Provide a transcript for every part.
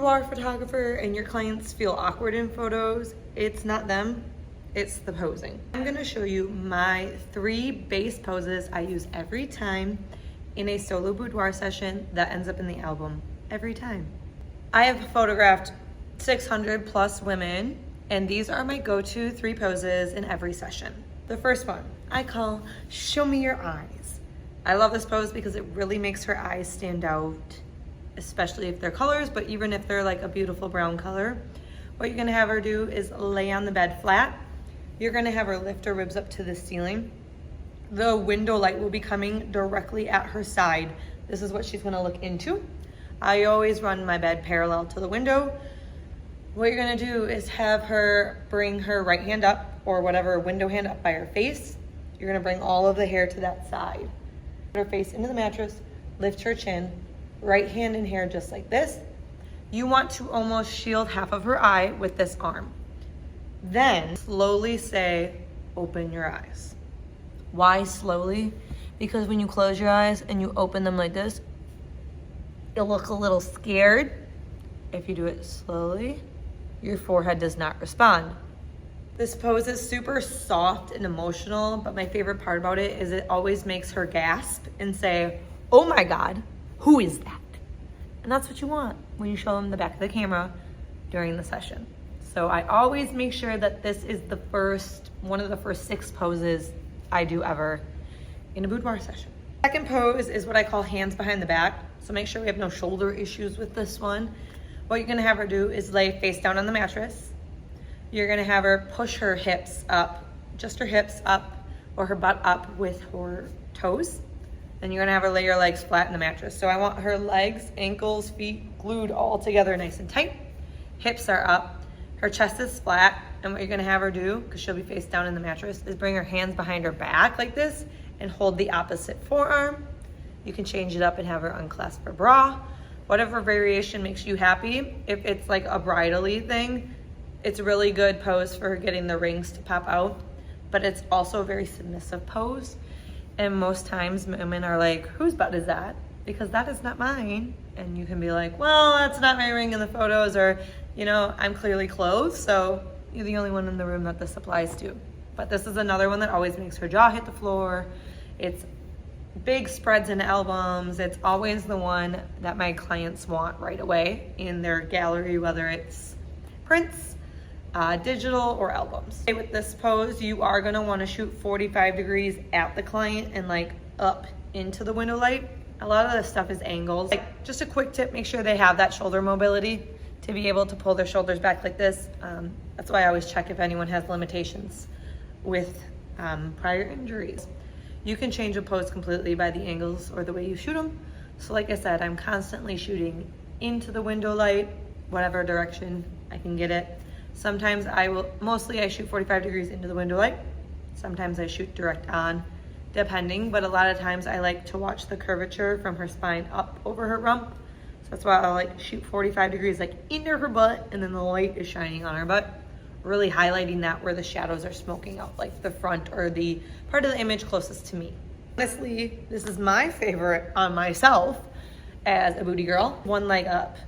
boudoir photographer and your clients feel awkward in photos, it's not them, it's the posing. I'm gonna show you my 3 base poses I use every time in a solo boudoir session that ends up in the album every time. I have photographed 600 plus women, and these are my go-to 3 poses in every session. The first one I call show me your eyes. I love this pose because it really makes her eyes stand out, especially if they're colors, but even if they're like a beautiful brown color. What you're gonna have her do is lay on the bed flat. You're gonna have her lift her ribs up to the ceiling. The window light will be coming directly at her side. This is what she's gonna look into. I always run my bed parallel to the window. What you're gonna do is have her bring her right hand up, or whatever window hand, up by her face. You're gonna bring all of the hair to that side. Put her face into the mattress, lift her chin, right hand in hair just like this. You want to almost shield half of her eye with this arm. Then slowly say, open your eyes. Why slowly? Because when you close your eyes and you open them like this, you'll look a little scared. If you do it slowly, your forehead does not respond. This pose is super soft and emotional, but my favorite part about it is it always makes her gasp and say, oh my God, who is that? And that's what you want when you show them the back of the camera during the session. So I always make sure that this is one of the first 6 poses I do ever in a boudoir session. Second pose is what I call hands behind the back. So make sure we have no shoulder issues with this one. What you're gonna have her do is lay face down on the mattress. You're gonna have her push her hips up, just her hips up, or her butt up with her toes. Then you're gonna have her lay your legs flat in the mattress. So I want her legs, ankles, feet glued all together nice and tight. Hips are up, her chest is flat, and what you're gonna have her do, because she'll be face down in the mattress, is bring her hands behind her back like this and hold the opposite forearm. You can change it up and have her unclasp her bra. Whatever variation makes you happy. If it's like a bridal-y thing, it's a really good pose for getting the rings to pop out, but it's also a very submissive pose. And most times women are like, whose butt is that? Because that is not mine. And you can be like, well, that's not my ring in the photos, or, you know, I'm clearly clothed, so you're the only one in the room that this applies to. But this is another one that always makes her jaw hit the floor. It's big spreads and albums. It's always the one that my clients want right away in their gallery, whether it's prints, digital, or albums. With this pose, you are gonna wanna shoot 45 degrees at the client and like up into the window light. A lot of this stuff is angles. Like, just a quick tip, make sure they have that shoulder mobility to be able to pull their shoulders back like this. That's why I always check if anyone has limitations with prior injuries. You can change a pose completely by the angles or the way you shoot them. So like I said, I'm constantly shooting into the window light, whatever direction I can get it. Sometimes mostly I shoot 45 degrees into the window light. Sometimes I shoot direct on, depending, but a lot of times I like to watch the curvature from her spine up over her rump. So that's why I like shoot 45 degrees like into her butt, and then the light is shining on her butt, really highlighting that where the shadows are smoking out, like the front or the part of the image closest to me. Honestly, this is my favorite on myself as a booty girl. One leg up.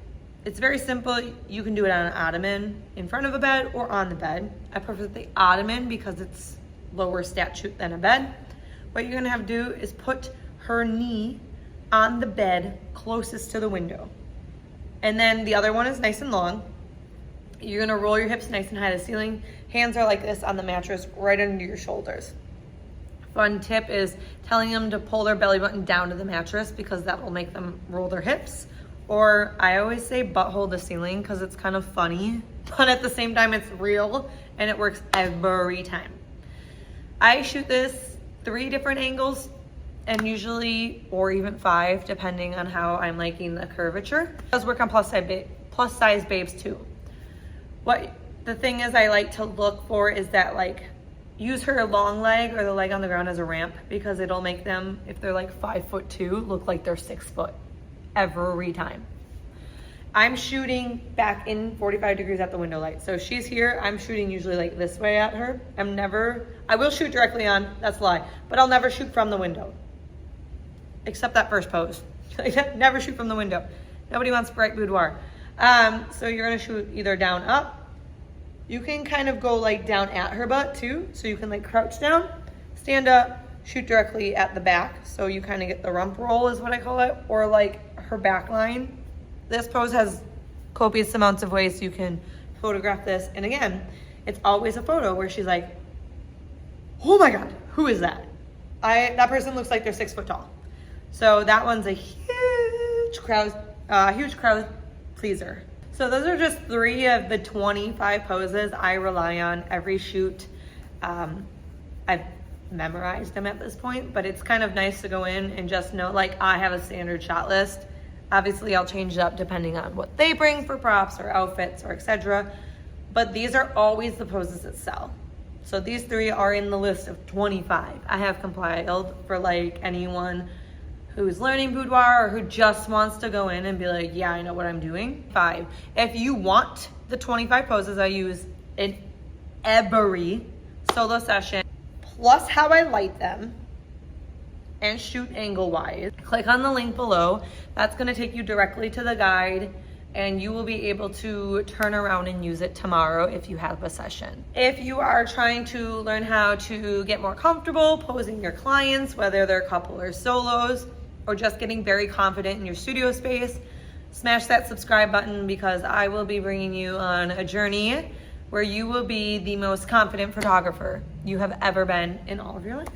It's very simple. You can do it on an ottoman in front of a bed or on the bed. I prefer the ottoman because it's lower statute than a bed. What you're gonna have to do is put her knee on the bed closest to the window. And then the other one is nice and long. You're gonna roll your hips nice and high to the ceiling. Hands are like this on the mattress, right under your shoulders. Fun tip is telling them to pull their belly button down to the mattress, because that will make them roll their hips. Or I always say butthole the ceiling, because it's kind of funny, but at the same time it's real, and it works every time. I shoot this 3 different angles, and usually, or even 5, depending on how I'm liking the curvature. It does work on plus size babes too. What the thing is I like to look for is that, like, use her long leg or the leg on the ground as a ramp, because it'll make them, if they're like 5'2", look like they're 6 foot every time. I'm shooting back in 45 degrees at the window light. So she's here, I'm shooting usually like this way at her. I will shoot directly on, that's a lie, but I'll never shoot from the window. Except that first pose. Never shoot from the window. Nobody wants bright boudoir. So you're gonna shoot either down up. You can kind of go like down at her butt too. So you can like crouch down, stand up, shoot directly at the back. So you kind of get the rump roll is what I call it, or like her back line. This pose has copious amounts of ways you can photograph this. And again, it's always a photo where she's like, oh my God, who is that? That person looks like they're 6 foot tall. So that one's a huge crowd pleaser. So those are just 3 of the 25 poses I rely on every shoot. I've memorized them at this point, but it's kind of nice to go in and just know, like, I have a standard shot list. Obviously I'll change it up depending on what they bring for props or outfits or etc. But these are always the poses that sell. So these 3 are in the list of 25. I have compiled for like anyone who's learning boudoir or who just wants to go in and be like, yeah, I know what I'm doing. 5. If you want the 25 poses I use in every solo session, plus how I light them and shoot angle wise, click on the link below. That's gonna take you directly to the guide, and you will be able to turn around and use it tomorrow if you have a session. If you are trying to learn how to get more comfortable posing your clients, whether they're couple or solos, or just getting very confident in your studio space, smash that subscribe button, because I will be bringing you on a journey where you will be the most confident photographer you have ever been in all of your life.